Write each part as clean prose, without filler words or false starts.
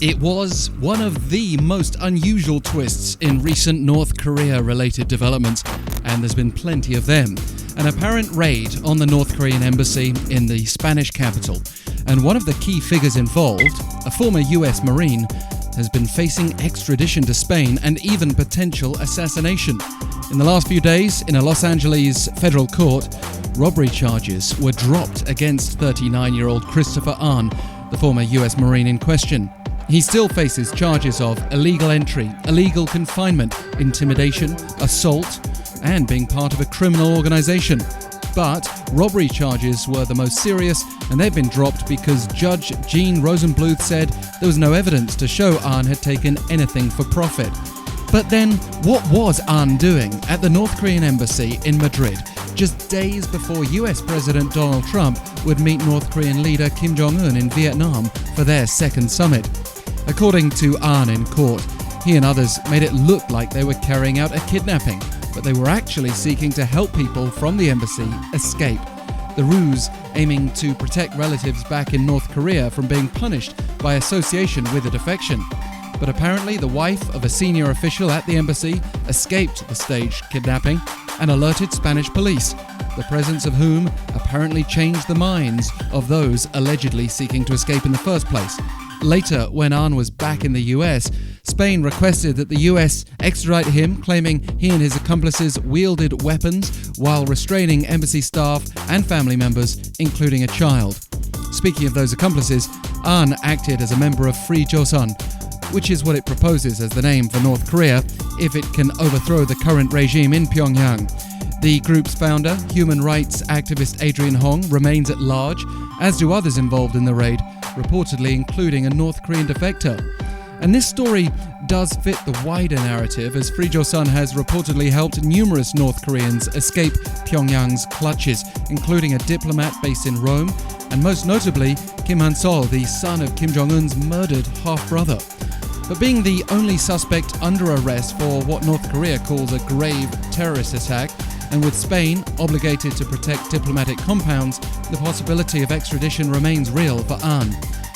It was one of the most unusual twists in recent North Korea-related developments, and there's been plenty of them. An apparent raid on the North Korean embassy in the Spanish capital, and one of the key figures involved, a former US Marine, has been facing extradition to Spain and even potential assassination. In the last few days, in a Los Angeles federal court, robbery charges were dropped against 39-year-old Christopher Ahn, the former US Marine in question. He still faces charges of illegal entry, illegal confinement, intimidation, assault, and being part of a criminal organization. But robbery charges were the most serious, and they've been dropped because Judge Jean Rosenbluth said there was no evidence to show Ahn had taken anything for profit. But then, what was Ahn doing at the North Korean embassy in Madrid, just days before US President Donald Trump would meet North Korean leader Kim Jong-un in Vietnam for their second summit? According to Ahn in court, he and others made it look like they were carrying out a kidnapping, but they were actually seeking to help people from the embassy escape. The ruse aiming to protect relatives back in North Korea from being punished by association with a defection. But apparently the wife of a senior official at the embassy escaped the staged kidnapping and alerted Spanish police, the presence of whom apparently changed the minds of those allegedly seeking to escape in the first place. Later, when Ahn was back in the US, Spain requested that the US extradite him, claiming he and his accomplices wielded weapons while restraining embassy staff and family members, including a child. Speaking of those accomplices, Ahn acted as a member of Free Joseon, which is what it proposes as the name for North Korea if it can overthrow the current regime in Pyongyang. The group's founder, human rights activist Adrian Hong, remains at large, as do others involved in the raid, reportedly including a North Korean defector. And this story does fit the wider narrative, as Free Joseon has reportedly helped numerous North Koreans escape Pyongyang's clutches, including a diplomat based in Rome, and most notably Kim Han-sol, the son of Kim Jong-un's murdered half-brother. But being the only suspect under arrest for what North Korea calls a grave terrorist attack, and with Spain obligated to protect diplomatic compounds, the possibility of extradition remains real for Ahn.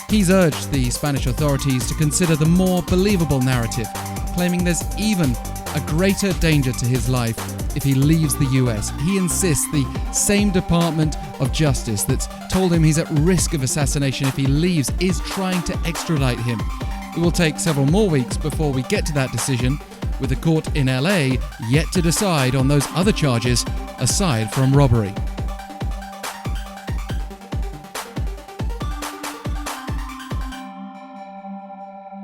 He's urged the Spanish authorities to consider the more believable narrative, claiming there's even a greater danger to his life if he leaves the US. He insists the same Department of Justice that's told him he's at risk of assassination if he leaves is trying to extradite him. It will take several more weeks before we get to that decision, with the court in LA yet to decide on those other charges aside from robbery.